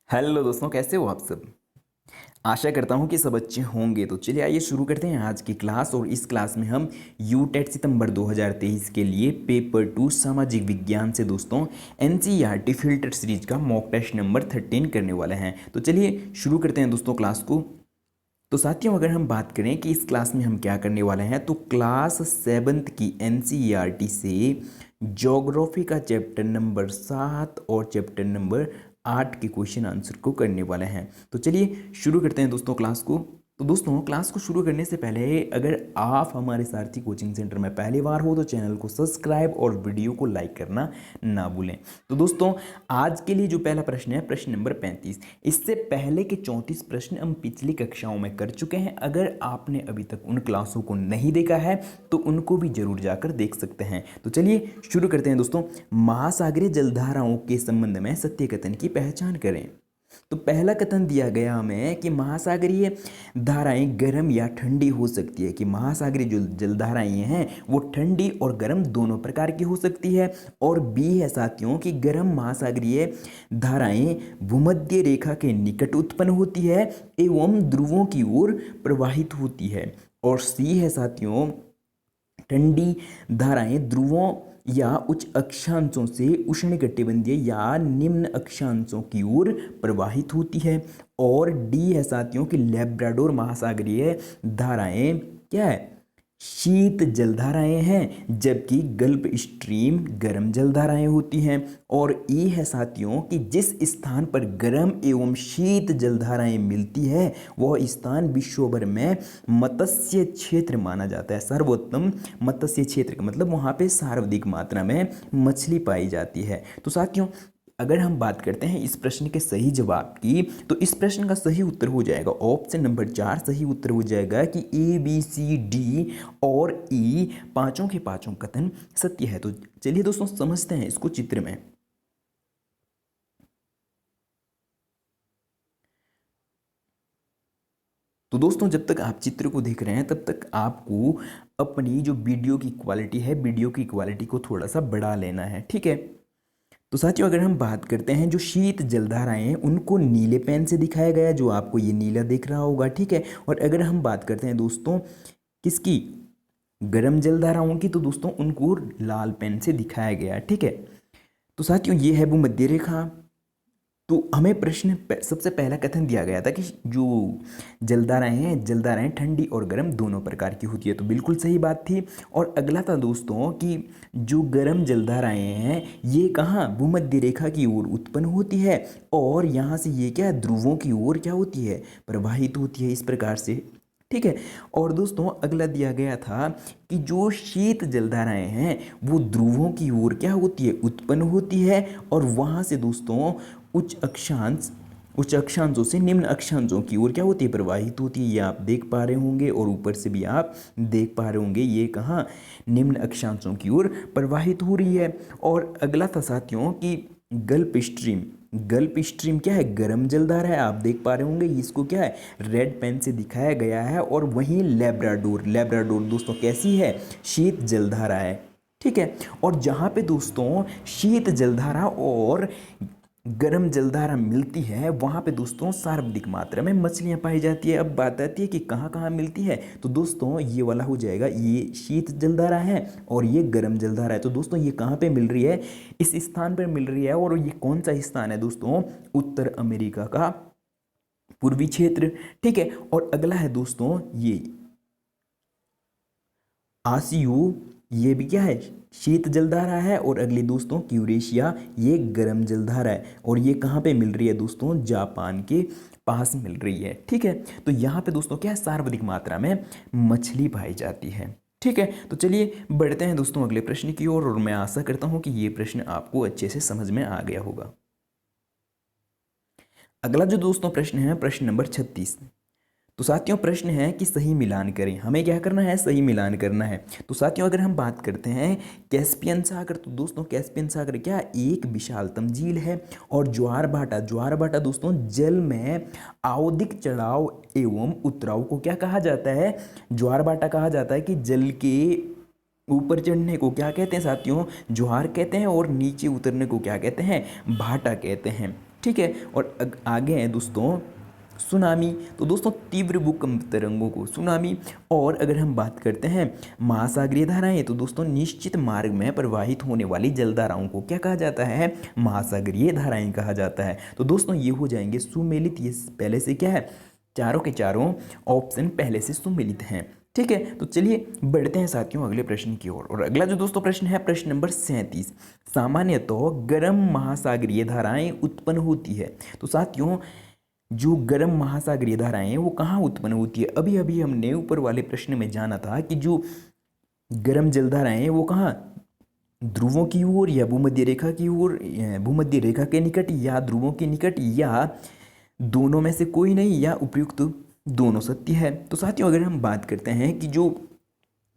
Hello दोस्तों, कैसे हो आप सब। आशा करता हूँ कि सब अच्छे होंगे। तो चलिए आइए शुरू करते हैं आज की क्लास। और इस क्लास में हम यूटेट सितंबर 2023 के लिए पेपर 2 सामाजिक विज्ञान से दोस्तों एनसीईआरटी फिल्टर सीरीज का मॉक टेस्ट नंबर 13 करने वाले हैं। तो चलिए शुरू करते हैं दोस्तों क्लास को। तो साथियों, अगर हम बात करें कि इस क्लास में हम क्या करने वाले हैं, तो क्लास 7th की एनसीईआरटी से ज्योग्राफी का चैप्टर नंबर 7 और चैप्टर नंबर 8 के क्वेश्चन आंसर को करने वाले हैं। तो चलिए शुरू करते हैं दोस्तों क्लास को। तो दोस्तों, क्लास को शुरू करने से पहले अगर आप हमारे सारथी कोचिंग सेंटर में पहली बार हो तो चैनल को सब्सक्राइब और वीडियो को लाइक करना ना भूलें। तो दोस्तों, आज के लिए जो पहला प्रश्न है, प्रश्न नंबर 35। इससे पहले के 34 प्रश्न हम पिछली कक्षाओं में कर चुके हैं। अगर आपने अभी तक उन क्लासों को नहीं देखा है तो उनको भी जरूर जाकर देख सकते हैं। तो चलिए शुरू करते हैं दोस्तों। महासागरीय जलधाराओं के संबंध में सत्य कथन की पहचान करें। तो पहला कथन दिया गया हमें कि महासागरीय धाराएं गर्म या ठंडी हो सकती है, कि महासागरीय जो जलधाराएं हैं वो ठंडी और गर्म दोनों प्रकार की हो सकती है। और बी है साथियों कि गर्म महासागरीय धाराएं भूमध्य रेखा के निकट उत्पन्न होती है एवं ध्रुवों की ओर प्रवाहित होती है। और सी है साथियों, ठंडी धाराएं ध्रुवों या उच्च अक्षांशों से उष्णकटिबंधीय या निम्न अक्षांशों की ओर प्रवाहित होती है। और डी है साथियों कि लैब्राडोर महासागरीय धाराएं क्या है, शीत जलधाराएं हैं, जबकि गल्फ स्ट्रीम गर्म जलधाराएं होती हैं। और ई है साथियों कि जिस स्थान पर गर्म एवं शीत जलधाराएं मिलती है वह स्थान विश्व भर में मत्स्य क्षेत्र माना जाता है। सर्वोत्तम मत्स्य क्षेत्र का मतलब वहाँ पे सर्वाधिक मात्रा में मछली पाई जाती है। तो साथियों, अगर हम बात करते हैं इस प्रश्न के सही जवाब की, तो इस प्रश्न का सही उत्तर हो जाएगा ऑप्शन नंबर 4। सही उत्तर हो जाएगा कि ए बी सी डी और ई पांचों के पांचों कथन सत्य है। तो चलिए दोस्तों समझते हैं इसको चित्र में। तो दोस्तों, जब तक आप चित्र को देख रहे हैं तब तक आपको अपनी जो वीडियो की क्वालिटी है, वीडियो की क्वालिटी को थोड़ा सा बढ़ा लेना है, ठीक है। तो साथियों, अगर हम बात करते हैं जो शीत जलधाराएं हैं उनको नीले पेन से दिखाया गया है, जो आपको ये नीला दिख रहा होगा, ठीक है। और अगर हम बात करते हैं दोस्तों किसकी, गर्म जलधाराओं की, तो दोस्तों उनको लाल पेन से दिखाया गया है, ठीक है। तो साथियों, ये है भूमध्य रेखा। तो हमें प्रश्न सबसे पहला कथन दिया गया था कि जो जलधाराएं हैं, जलधाराएं ठंडी और गर्म दोनों प्रकार की होती है, तो बिल्कुल सही बात थी। और अगला था दोस्तों कि जो गर्म जलधाराएं हैं ये कहाँ, भूमध्य रेखा की ओर उत्पन्न होती है और यहाँ से ये क्या, ध्रुवों की ओर क्या होती है, प्रवाहित होती है, इस प्रकार से, ठीक है। और दोस्तों अगला दिया गया था कि जो शीत जलधाराएं हैं वो ध्रुवों की ओर क्या होती है, उत्पन्न होती है। और वहाँ से दोस्तों उच्च अक्षांशों से निम्न अक्षांशों की ओर क्या होती है, प्रवाहित होती है। ये आप देख पा रहे होंगे और ऊपर से भी आप देख पा रहे होंगे, ये कहाँ, निम्न अक्षांशों की ओर प्रवाहित हो रही है। और अगला था साथियों कि गल्फ स्ट्रीम क्या है, गर्म जलधारा है, आप देख पा रहे होंगे, इसको क्या है, रेड पेन से दिखाया गया है। और वहीं लैब्राडोर दोस्तों कैसी है, शीत जलधारा है, ठीक है। और जहाँ पे दोस्तों शीत जलधारा और गर्म जलधारा मिलती है वहाँ पे दोस्तों सर्वाधिक मात्रा में मछलियाँ पाई जाती है। अब बात आती है कि कहाँ कहाँ मिलती है, तो दोस्तों ये वाला हो जाएगा, ये शीत जलधारा है और ये गर्म जलधारा है। तो दोस्तों ये कहाँ पे मिल रही है, इस स्थान पर मिल रही है। और ये कौन सा स्थान है दोस्तों, उत्तर अमेरिका का पूर्वी क्षेत्र, ठीक है। और अगला है दोस्तों ये आसियु, ये भी क्या है, शीत जलधारा है। और अगली दोस्तों यूरेशिया, ये गर्म जलधारा है। और ये कहाँ पे मिल रही है दोस्तों, जापान के पास मिल रही है, ठीक है। तो यहाँ पे दोस्तों क्या है, सर्वाधिक मात्रा में मछली पाई जाती है, ठीक है। तो चलिए बढ़ते हैं दोस्तों अगले प्रश्न की ओर। और मैं आशा करता हूँ कि ये प्रश्न आपको अच्छे से समझ में आ गया होगा। अगला जो दोस्तों प्रश्न है, प्रश्न नंबर 36। तो साथियों प्रश्न है कि सही मिलान करें। हमें क्या करना है, सही मिलान करना है। तो साथियों अगर हम बात करते हैं कैस्पियन सागर, तो दोस्तों कैस्पियन सागर क्या, एक विशालतम झील है। और ज्वार भाटा दोस्तों जल में आवधिक चढ़ाव एवं उतराव को क्या कहा जाता है, ज्वार भाटा कहा जाता है। कि जल के ऊपर चढ़ने को क्या कहते हैं साथियों, ज्वार कहते हैं, और नीचे उतरने को क्या कहते हैं, भाटा कहते हैं, ठीक है। और आगे है दोस्तों सुनामी। तो दोस्तों तीव्र भूकंप तरंगों को सुनामी। और अगर हम बात करते हैं महासागरीय धाराएं, तो दोस्तों निश्चित मार्ग में प्रवाहित होने वाली जलधाराओं को क्या कहा जाता है? महासागरीय धाराएं कहा जाता है। तो दोस्तों ये हो जाएंगे सुमेलित। ये पहले से क्या है, चारों के चारों ऑप्शन पहले से सुमेलित हैं। ठीक है, तो चलिए बढ़ते हैं साथियों अगले प्रश्न की ओर। और अगला जो दोस्तों प्रश्न है, प्रश्न नंबर 37। सामान्यतः गर्म महासागरीय धाराएं उत्पन्न होती है। तो साथियों जो गर्म महासागरीय धाराएं हैं वो कहाँ उत्पन्न होती है? अभी अभी हमने ऊपर वाले प्रश्न में जाना था कि जो गर्म जलधाराएं हैं वो कहाँ, ध्रुवों की ओर या भूमध्य रेखा की ओर, भूमध्य रेखा के निकट या ध्रुवों के निकट, या दोनों में से कोई नहीं, या उपयुक्त दोनों सत्य है। तो साथियों अगर हम बात करते हैं कि जो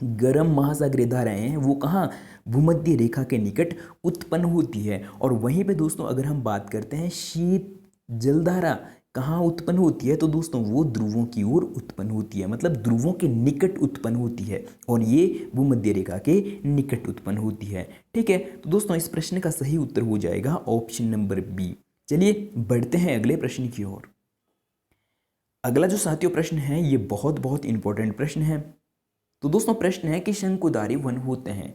गर्म महासागरीय धाराएं हैं वो कहाँ, भूमध्य रेखा के निकट उत्पन्न होती है। और वहीं पे दोस्तों अगर हम बात करते हैं शीत जलधारा कहाँ उत्पन्न होती है, तो दोस्तों वो ध्रुवों की ओर उत्पन्न होती है, मतलब ध्रुवों के निकट उत्पन्न होती है, और ये भूमध्य रेखा के निकट उत्पन्न होती है। ठीक है, तो दोस्तों इस प्रश्न का सही उत्तर हो जाएगा ऑप्शन नंबर बी। चलिए बढ़ते हैं अगले प्रश्न की ओर। अगला जो साथियों प्रश्न है ये बहुत बहुत इंपॉर्टेंट प्रश्न है। तो दोस्तों प्रश्न है कि शंकुधारी वन होते हैं।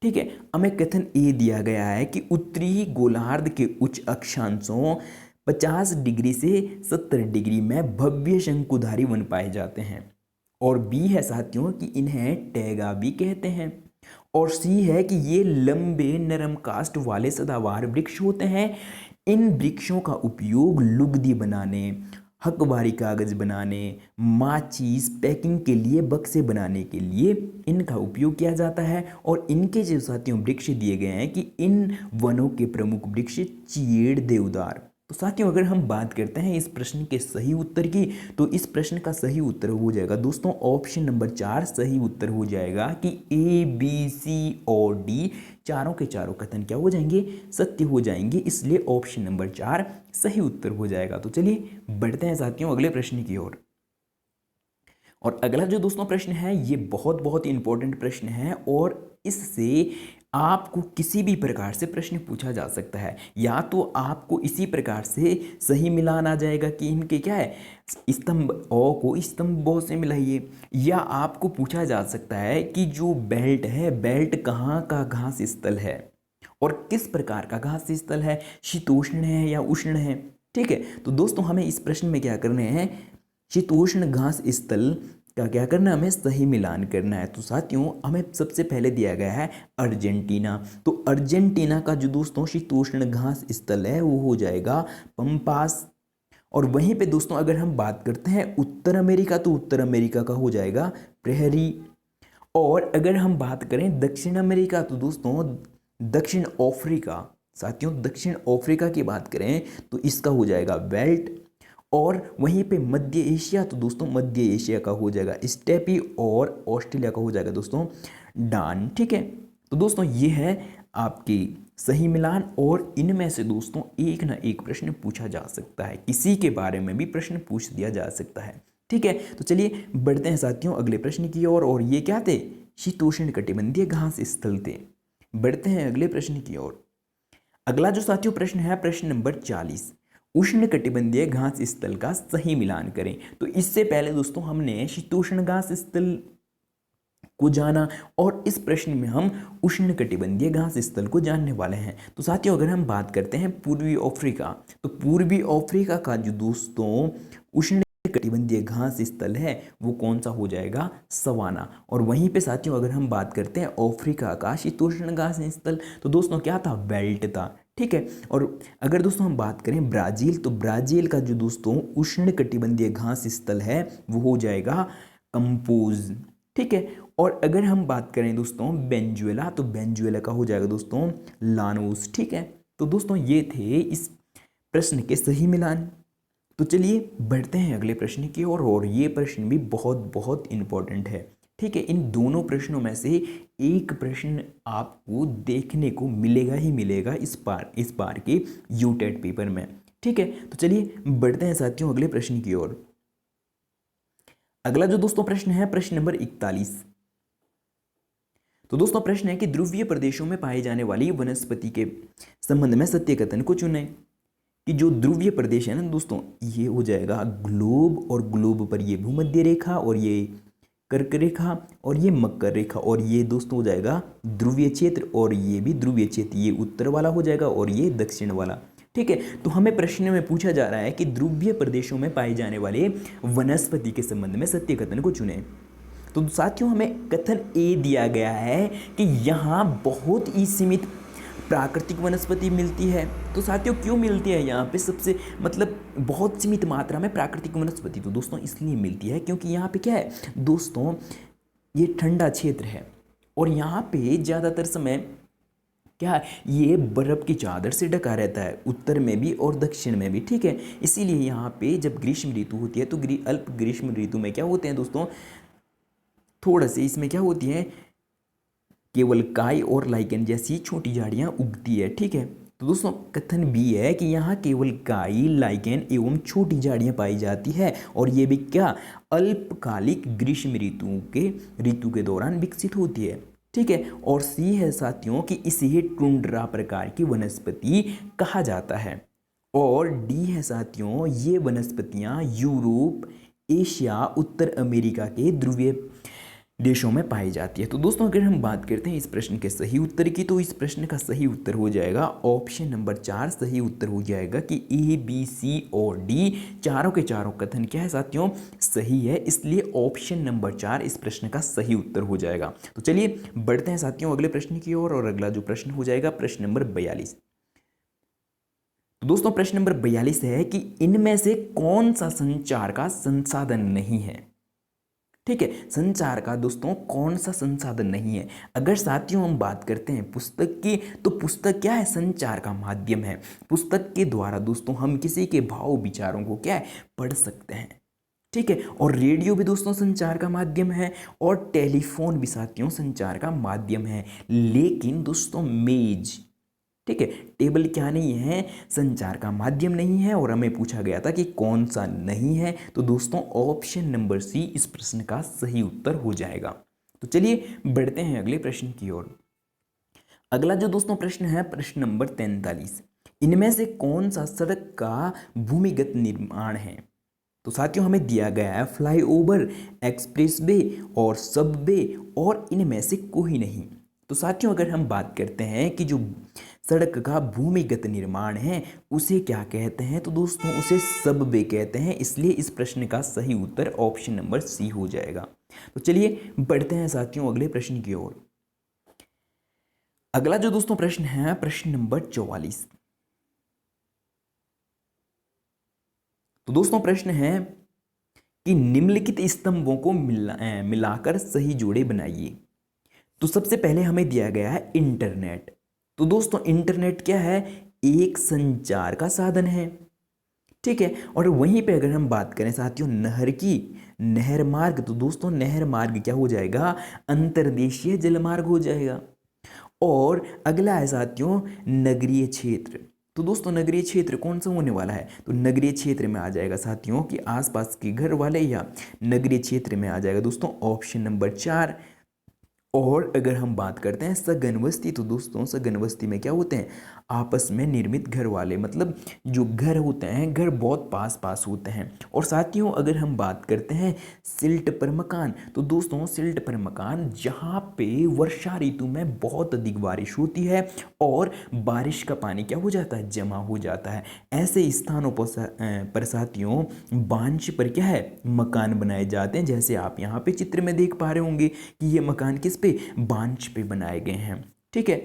ठीक है, हमें कथन ए दिया गया है कि उत्तरी गोलार्ध के उच्च अक्षांशों 50 डिग्री से 70 डिग्री में भव्य शंकुधारी वन पाए जाते हैं। और बी है साथियों कि इन्हें टैगा भी कहते हैं। और सी है कि ये लंबे नरम काष्ठ वाले सदाबहार वृक्ष होते हैं। इन वृक्षों का उपयोग लुगदी बनाने, अखबारी कागज बनाने, माचिस पैकिंग के लिए, बक्से बनाने के लिए इनका उपयोग किया जाता है। और इनके जो साथियों वृक्ष दिए गए हैं कि इन वनों के प्रमुख वृक्ष चीड़, देवदार। तो साथियों अगर हम बात करते हैं इस प्रश्न के सही उत्तर की, तो इस प्रश्न का सही उत्तर हो जाएगा दोस्तों ऑप्शन नंबर 4 सही उत्तर हो जाएगा कि ए बी सी और डी चारों के चारों कथन क्या हो जाएंगे, सत्य हो जाएंगे, इसलिए ऑप्शन नंबर 4 सही उत्तर हो जाएगा। तो चलिए बढ़ते हैं साथियों अगले प्रश्न की ओर। और अगला जो दोस्तों प्रश्न है ये बहुत बहुत इंपॉर्टेंट प्रश्न है, और इससे आपको किसी भी प्रकार से प्रश्न पूछा जा सकता है। या तो आपको इसी प्रकार से सही मिलान आ जाएगा कि इनके क्या है, स्तंभ ओ को स्तंभों से मिलाइए, या आपको पूछा जा सकता है कि जो बेल्ट है, बेल्ट कहाँ का घास स्थल है और किस प्रकार का घास स्थल है, शीतोष्ण है या उष्ण है। ठीक है, तो दोस्तों हमें इस प्रश्न में क्या करने हैं, शीतोष्ण घास स्थल का क्या करना है, हमें सही मिलान करना है। तो साथियों हमें सबसे पहले दिया गया है अर्जेंटीना। तो अर्जेंटीना का जो दोस्तों शीतोष्ण घास स्थल है वो हो जाएगा पंपास। और वहीं पे दोस्तों अगर हम बात करते हैं उत्तर अमेरिका, तो उत्तर अमेरिका का हो जाएगा प्रहरी। और अगर हम बात करें दक्षिण अमेरिका, तो दोस्तों दक्षिण अफ्रीका, साथियों दक्षिण अफ्रीका की बात करें तो इसका हो जाएगा बेल्ट। और वहीं पे मध्य एशिया, तो दोस्तों मध्य एशिया का हो जाएगा स्टेपी, और ऑस्ट्रेलिया का हो जाएगा दोस्तों डान। ठीक है, तो दोस्तों ये है आपकी सही मिलान, और इनमें से दोस्तों एक ना एक प्रश्न पूछा जा सकता है, किसी के बारे में भी प्रश्न पूछ दिया जा सकता है। ठीक है, तो चलिए बढ़ते हैं साथियों अगले प्रश्न की ओर। और ये क्या थे, शीतोष्ण कटिबंधीय घास स्थल थे। बढ़ते हैं अगले प्रश्न की ओर। अगला जो साथियों प्रश्न है प्रश्न नंबर 40, उष्ण कटिबंधीय घास स्थल का सही मिलान करें। तो इससे पहले दोस्तों हमने शीतोष्ण घास स्थल को जाना, और इस प्रश्न में हम उष्ण कटिबंधीय घास स्थल को जानने वाले हैं। तो साथियों अगर हम बात करते हैं पूर्वी अफ्रीका, तो पूर्वी अफ्रीका का जो दोस्तों उष्ण कटिबंधीय घास स्थल है वो कौन सा हो जाएगा, सवाना। और वहीं पे साथियों अगर हम बात करते हैं अफ्रीका का शीतोष्ण घास स्थल, तो दोस्तों क्या था, बेल्ट था। ठीक है, और अगर दोस्तों हम बात करें ब्राजील, तो ब्राजील का जो दोस्तों उष्ण कटिबंधीय घास स्थल है वो हो जाएगा कंपोज। ठीक है, और अगर हम बात करें दोस्तों वेनेजुएला, तो वेनेजुएला का हो जाएगा दोस्तों लानोस। ठीक है, तो दोस्तों ये थे इस प्रश्न के सही मिलान। तो चलिए बढ़ते हैं अगले प्रश्न की ओर, और ये प्रश्न भी बहुत बहुत इंपॉर्टेंट है। ठीक है, इन दोनों प्रश्नों में से एक प्रश्न आपको देखने को मिलेगा ही मिलेगा इस बार के यूटेट पेपर में। ठीक है, तो चलिए बढ़ते हैं साथियों अगले प्रश्न की ओर। अगला जो दोस्तों प्रश्न है प्रश्न नंबर 41। तो दोस्तों प्रश्न है कि ध्रुवीय प्रदेशों में पाई जाने वाली वनस्पति के संबंध में सत्य कथन को चुनें। कि जो ध्रुवीय प्रदेश है ना दोस्तों, ये हो जाएगा ग्लोब, और ग्लोब पर ये भूमध्य रेखा, और ये कर्क रेखा, और ये मकर रेखा, और ये दोस्तों हो जाएगा ध्रुवीय क्षेत्र, और ये भी ध्रुवीय क्षेत्र, ये उत्तर वाला हो जाएगा और ये दक्षिण वाला। ठीक है, तो हमें प्रश्न में पूछा जा रहा है कि ध्रुवीय प्रदेशों में पाए जाने वाले वनस्पति के संबंध में सत्य कथन को चुनें। तो साथियों हमें कथन ए दिया गया है कि यहाँ बहुत ही सीमित प्राकृतिक वनस्पति मिलती है। तो साथियों क्यों मिलती है यहाँ पे, सबसे मतलब बहुत सीमित मात्रा में प्राकृतिक वनस्पति, तो दोस्तों इसलिए मिलती है क्योंकि यहाँ पे क्या है दोस्तों, ये ठंडा क्षेत्र है और यहाँ पे ज़्यादातर समय क्या है, ये बर्फ़ की चादर से ढका रहता है, उत्तर में भी और दक्षिण में भी। ठीक है, इसीलिए यहाँ पे जब ग्रीष्म ऋतु होती है तो अल्प ग्रीष्म ऋतु में क्या होते हैं दोस्तों, थोड़ा से इसमें क्या होती है, केवल काई और लाइकेन जैसी छोटी झाड़ियाँ उगती है। ठीक है, तो दोस्तों कथन बी है कि यहाँ केवल काई, लाइकेन एवं छोटी झाड़ियाँ पाई जाती है, और ये भी क्या अल्पकालिक ग्रीष्म ऋतु के दौरान विकसित होती है। ठीक है, और सी है साथियों कि इसे टुंड्रा प्रकार की वनस्पति कहा जाता है, और डी है साथियों ये वनस्पतियाँ यूरोप, एशिया, उत्तर अमेरिका के ध्रुवीय देशों में पाई जाती है। तो दोस्तों अगर हम बात करते हैं इस प्रश्न के सही उत्तर की, तो इस प्रश्न का सही उत्तर हो जाएगा ऑप्शन नंबर 4 सही उत्तर हो जाएगा कि ए, बी, सी और डी चारों के चारों कथन क्या है साथियों, सही है, इसलिए ऑप्शन नंबर 4 इस प्रश्न का सही उत्तर हो जाएगा। तो चलिए बढ़ते हैं साथियों अगले प्रश्न की ओर, और अगला जो प्रश्न हो जाएगा प्रश्न नंबर 42। तो दोस्तों प्रश्न नंबर 42 है कि इनमें से कौन सा संचार का संसाधन नहीं है। ठीक है, संचार का दोस्तों कौन सा संसाधन नहीं है। अगर साथियों हम बात करते हैं पुस्तक की, तो पुस्तक क्या है, संचार का माध्यम है। पुस्तक के द्वारा दोस्तों हम किसी के भाव विचारों को क्या है, पढ़ सकते हैं। ठीक है, और रेडियो भी दोस्तों संचार का माध्यम है, और टेलीफोन भी साथियों संचार का माध्यम है। लेकिन दोस्तों मेज, ठीक है, टेबल क्या नहीं है, संचार का माध्यम नहीं है। और हमें पूछा गया था कि कौन सा नहीं है, तो दोस्तों ऑप्शन नंबर सी इस प्रश्न का सही उत्तर हो जाएगा। तो चलिए बढ़ते हैं अगले प्रश्न की ओर। अगला जो दोस्तों प्रश्न है प्रश्न नंबर 43, इनमें से कौन सा सड़क का भूमिगत निर्माण है। तो साथियों हमें दिया गया है फ्लाईओवर, एक्सप्रेसवे और सबवे, और इनमें से कोई नहीं। तो साथियों अगर हम बात करते हैं कि जो सड़क का भूमिगत निर्माण है उसे क्या कहते हैं, तो दोस्तों उसे सबवे कहते हैं, इसलिए इस प्रश्न का सही उत्तर ऑप्शन नंबर सी हो जाएगा। तो चलिए बढ़ते हैं साथियों अगले प्रश्न की ओर। अगला जो दोस्तों प्रश्न है प्रश्न नंबर 44। तो दोस्तों प्रश्न है कि निम्नलिखित स्तंभों को मिलाकर सही जोड़े बनाइए। तो सबसे पहले हमें दिया गया है इंटरनेट। तो दोस्तों इंटरनेट क्या है, एक संचार का साधन है। ठीक है, और वहीं पे अगर हम बात करें साथियों नहर मार्ग, तो दोस्तों नहर मार्ग क्या हो जाएगा, अंतर्देशीय जलमार्ग हो जाएगा। और अगला है साथियों नगरीय क्षेत्र। तो दोस्तों नगरीय क्षेत्र कौन सा होने वाला है, तो नगरीय क्षेत्र में आ जाएगा साथियों कि आसपास के घर वाले, या नगरीय क्षेत्र में आ जाएगा दोस्तों ऑप्शन नंबर 4। और अगर हम बात करते हैं सघन बस्ती, तो दोस्तों सघन बस्ती में क्या होते हैं, आपस में निर्मित घर वाले, मतलब जो घर होते हैं घर बहुत पास पास होते हैं। और साथियों अगर हम बात करते हैं सिल्ट पर मकान, तो दोस्तों सिल्ट पर मकान जहाँ पे वर्षा ऋतु में बहुत अधिक बारिश होती है और बारिश का पानी क्या हो जाता है, जमा हो जाता है। ऐसे स्थानों पर साथियों बांझ पर क्या है, मकान बनाए जाते हैं। जैसे आप यहाँ पे चित्र में देख पा रहे होंगे कि ये मकान किस पे, बांझ पे बनाए गए हैं। ठीक है,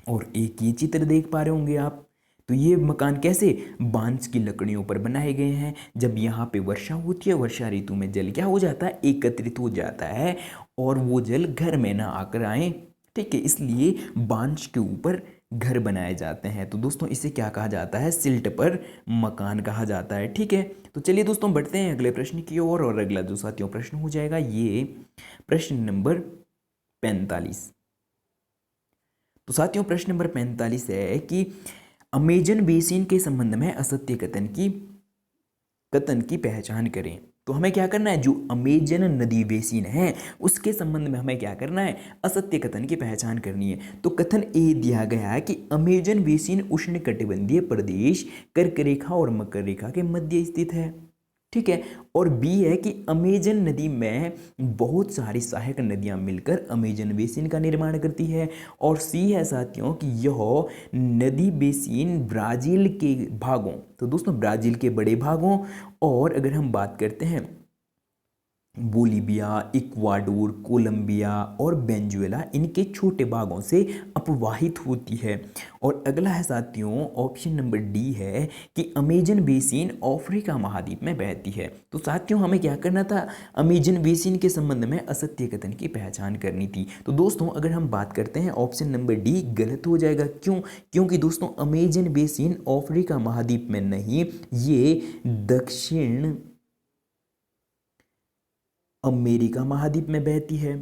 और एक ये चित्र देख पा रहे होंगे आप, तो ये मकान कैसे, बांझ की लकड़ियों पर बनाए गए हैं। जब यहाँ पे वर्षा होती है, वर्षा ऋतु में जल क्या हो जाता है, एकत्रित हो जाता है, और वो जल घर में ना आकर आए। ठीक है, इसलिए बांझ के ऊपर घर बनाए जाते हैं। तो दोस्तों इसे क्या कहा जाता है, सिल्ट पर मकान कहा जाता है। ठीक है, तो चलिए दोस्तों बढ़ते हैं अगले प्रश्न की ओर, और अगला जो साथियों प्रश्न हो जाएगा ये प्रश्न नंबर 45। तो साथियों प्रश्न नंबर 45 है कि अमेजन बेसिन के संबंध में असत्य कथन की पहचान करें। तो हमें क्या करना है, जो अमेजन नदी बेसिन है उसके संबंध में हमें क्या करना है, असत्य कथन की पहचान करनी है। तो कथन ए दिया गया है कि अमेजन बेसिन उष्णकटिबंधीय प्रदेश कर्क रेखा और मकर रेखा के मध्य स्थित है। ठीक है। और बी है कि अमेजन नदी में बहुत सारी सहायक नदियां मिलकर अमेजन बेसिन का निर्माण करती है। और सी है साथियों कि यह नदी बेसिन ब्राज़ील के भागों, तो दोस्तों ब्राज़ील के बड़े भागों, और अगर हम बात करते हैं बोलीविया, इक्वाडोर, कोलंबिया और वेनेजुएला, इनके छोटे भागों से अपवाहित होती है। और अगला है साथियों ऑप्शन नंबर डी है कि अमेजन बेसिन अफ्रीका महाद्वीप में बहती है। तो साथियों हमें क्या करना था, अमेजन बेसिन के संबंध में असत्य कथन की पहचान करनी थी। तो दोस्तों अगर हम बात करते हैं ऑप्शन नंबर डी गलत हो जाएगा। क्यों? क्योंकि दोस्तों अमेजन बेसिन अफ्रीका महाद्वीप में नहीं, ये दक्षिण अमेरिका महाद्वीप में बहती है।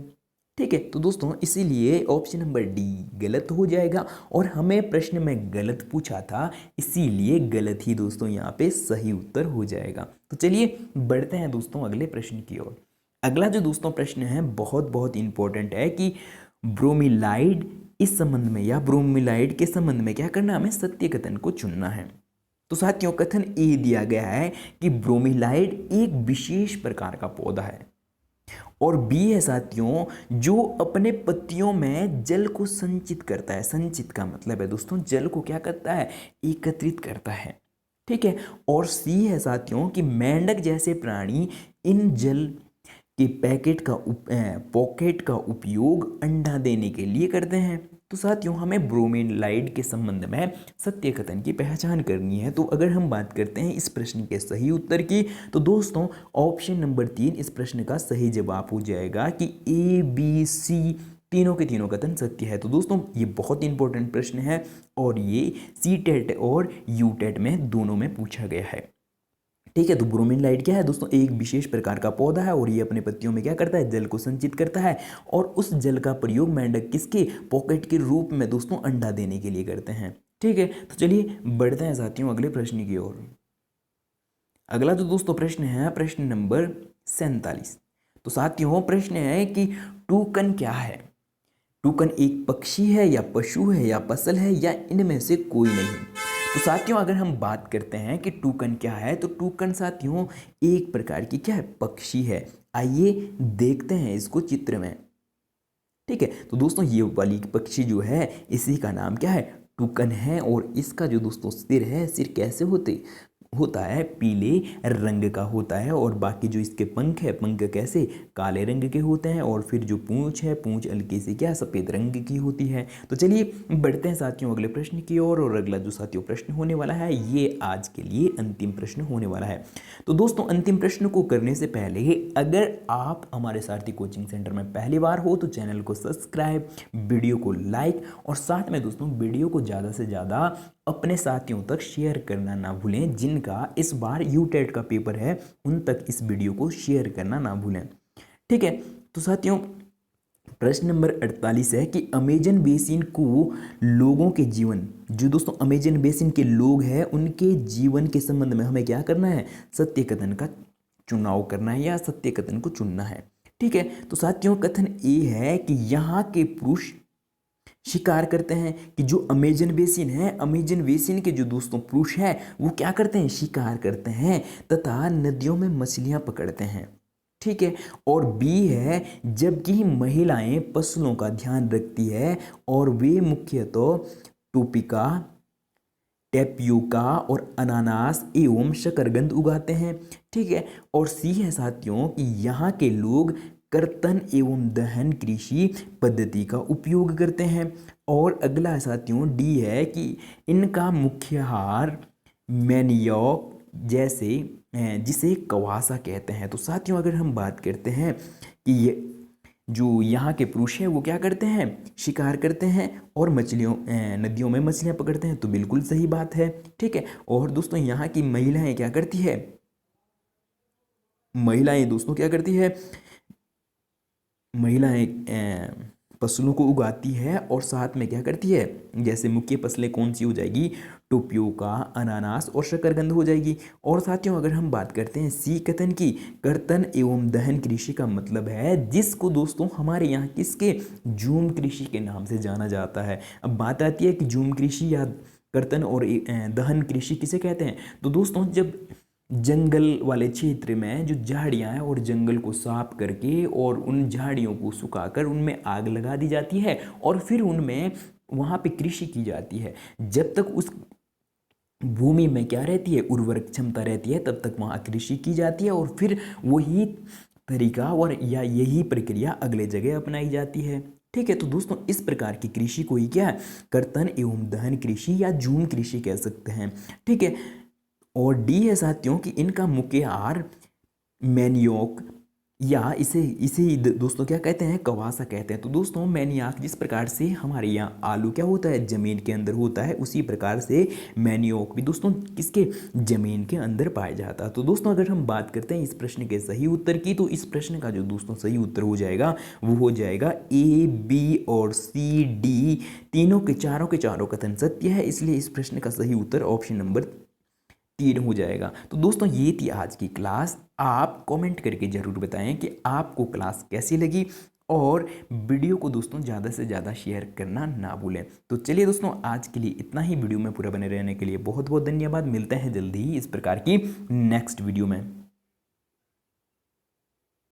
ठीक है। तो दोस्तों इसीलिए ऑप्शन नंबर डी गलत हो जाएगा। और हमें प्रश्न में गलत पूछा था, इसीलिए गलत ही दोस्तों यहाँ पे सही उत्तर हो जाएगा। तो चलिए बढ़ते हैं दोस्तों अगले प्रश्न की ओर। अगला जो दोस्तों प्रश्न है बहुत बहुत इंपॉर्टेंट है कि ब्रोमीलाइड इस संबंध में या ब्रोमीलाइड के संबंध में क्या करना, हमें सत्य कथन को चुनना है। तो साथियों कथन ए दिया गया है कि ब्रोमीलाइड एक विशेष प्रकार का पौधा है। और बी है साथियों जो अपने पत्तियों में जल को संचित करता है। संचित का मतलब है दोस्तों जल को क्या करता है, एकत्रित करता है। ठीक है। और सी है साथियों कि मेंढक जैसे प्राणी इन जल के पॉकेट का उपयोग अंडा देने के लिए करते हैं। तो साथियों हमें ब्रोमीलाइड के संबंध में सत्य कथन की पहचान करनी है। तो अगर हम बात करते हैं इस प्रश्न के सही उत्तर की, तो दोस्तों ऑप्शन नंबर 3 इस प्रश्न का सही जवाब हो जाएगा कि ए बी सी तीनों के तीनों कथन सत्य है। तो दोस्तों ये बहुत इंपॉर्टेंट प्रश्न है और ये सी टेट और यू टेट में दोनों में पूछा गया है। ठीक है। तो ब्रोमीलाइड क्या है दोस्तों, एक विशेष प्रकार का पौधा है और ये अपने पत्तियों में क्या करता है, जल को संचित करता है। और उस जल का प्रयोग मेंढक किसके पॉकेट के रूप में दोस्तों अंडा देने के लिए करते हैं। ठीक है। तो चलिए बढ़ते हैं साथियों अगले प्रश्न की ओर। अगला जो दोस्तों प्रश्न है प्रश्न नंबर 47। तो साथियों प्रश्न है कि टूकन क्या है। टूकन एक पक्षी है या पशु है या फसल है या इनमें से कोई नहीं। तो साथियों अगर हम बात करते हैं कि टूकन क्या है, तो टूकन साथियों एक प्रकार की क्या है, पक्षी है। आइए देखते हैं इसको चित्र में। ठीक है। तो दोस्तों ये वाली पक्षी जो है इसी का नाम क्या है, टूकन है। और इसका जो दोस्तों सिर है, सिर कैसे होता है, पीले रंग का होता है। और बाकी जो इसके पंख है, पंख कैसे, काले रंग के होते हैं। और फिर जो पूंछ है, पूंछ हल्की सी क्या, सफ़ेद रंग की होती है। तो चलिए बढ़ते हैं साथियों अगले प्रश्न की ओर। और अगला जो साथियों प्रश्न होने वाला है ये आज के लिए अंतिम प्रश्न होने वाला है। तो दोस्तों अंतिम प्रश्न को करने से पहले अगर आप हमारे सारथी कोचिंग सेंटर में पहली बार हो तो चैनल को सब्सक्राइब, वीडियो को लाइक और साथ में दोस्तों वीडियो को ज़्यादा से ज़्यादा अपने साथियों तक शेयर करना ना भूलें। जिनका इस बार यूटेट का पेपर है उन तक इस वीडियो को शेयर करना ना भूलें। ठीक है। तो साथियों प्रश्न नंबर 48 है कि अमेजन बेसिन को लोगों के जीवन, जो दोस्तों अमेजन बेसिन के लोग हैं उनके जीवन के संबंध में हमें क्या करना है, सत्य कथन का चुनाव करना है या सत्य कथन को चुनना है। ठीक है। तो साथियों कथन ए है कि यहाँ के पुरुष शिकार करते हैं, कि जो अमेजन बेसिन है, अमेजन बेसिन के जो दोस्तों पुरुष हैं वो क्या करते हैं, शिकार करते हैं तथा नदियों में मछलियां पकड़ते हैं। ठीक है। और बी है जबकि महिलाएं फसलों का ध्यान रखती है और वे मुख्यतः टोपिका, टेपियोका और अनानास एवं शकरकंद उगाते हैं। ठीक है। और सी है साथियों कि यहाँ के लोग कर्तन एवं दहन कृषि पद्धति का उपयोग करते हैं। और अगला है साथियों डी है कि इनका मुख्य आहार मैनियोक जैसे जिसे कवासा कहते हैं। तो साथियों अगर हम बात करते हैं कि ये जो यहाँ के पुरुष हैं वो क्या करते हैं, शिकार करते हैं और नदियों में मछलियाँ पकड़ते हैं, तो बिल्कुल सही बात है। ठीक है। और दोस्तों यहाँ की महिलाएं क्या करती है, महिलाएं दोस्तों क्या करती है, महिलाएं फसलों को उगाती है और साथ में क्या करती है, जैसे मुख्य फसलें कौन सी हो जाएगी, टोपियोका, अनानास और शकरकंद हो जाएगी। और साथियों अगर हम बात करते हैं सी कथन की, कर्तन एवं दहन कृषि का मतलब है जिसको दोस्तों हमारे यहाँ किसके, झूम कृषि के नाम से जाना जाता है। अब बात आती है कि झूम कृषि या कर्तन और दहन कृषि किसे कहते हैं। तो दोस्तों जब जंगल वाले क्षेत्र में जो झाड़ियाँ हैं और जंगल को साफ करके और उन झाड़ियों को सुखाकर उनमें आग लगा दी जाती है और फिर उनमें वहाँ पे कृषि की जाती है। जब तक उस भूमि में क्या रहती है, उर्वरक क्षमता रहती है, तब तक वहाँ कृषि की जाती है और फिर वही तरीका और या यही प्रक्रिया अगले जगह अपनाई जाती है। ठीक है, तो दोस्तों इस प्रकार की कृषि को ही क्या है, कर्तन एवं दहन कृषि या झूम कृषि कह सकते हैं। ठीक है, और डी है साथियों कि इनका मुख्य आहार मैनियोक या इसे इसे ही दोस्तों क्या कहते हैं, कवासा कहते हैं। तो दोस्तों मैनियाक जिस प्रकार से हमारे यहाँ आलू क्या होता है, जमीन के अंदर होता है, उसी प्रकार से मैनियोक भी दोस्तों किसके, जमीन के अंदर पाया जाता है। तो दोस्तों अगर हम बात करते हैं इस प्रश्न के सही उत्तर की, तो इस प्रश्न का जो दोस्तों सही उत्तर हो जाएगा वो हो जाएगा ए, बी और सी, डी, तीनों के चारों कथन सत्य है, इसलिए इस प्रश्न का सही उत्तर ऑप्शन नंबर 3 हो जाएगा। तो दोस्तों ये थी आज की क्लास। आप कमेंट करके ज़रूर बताएं कि आपको क्लास कैसी लगी और वीडियो को दोस्तों ज़्यादा से ज़्यादा शेयर करना ना भूलें। तो चलिए दोस्तों आज के लिए इतना ही। वीडियो में पूरा बने रहने के लिए बहुत बहुत धन्यवाद। मिलते हैं जल्दी ही इस प्रकार की नेक्स्ट वीडियो में।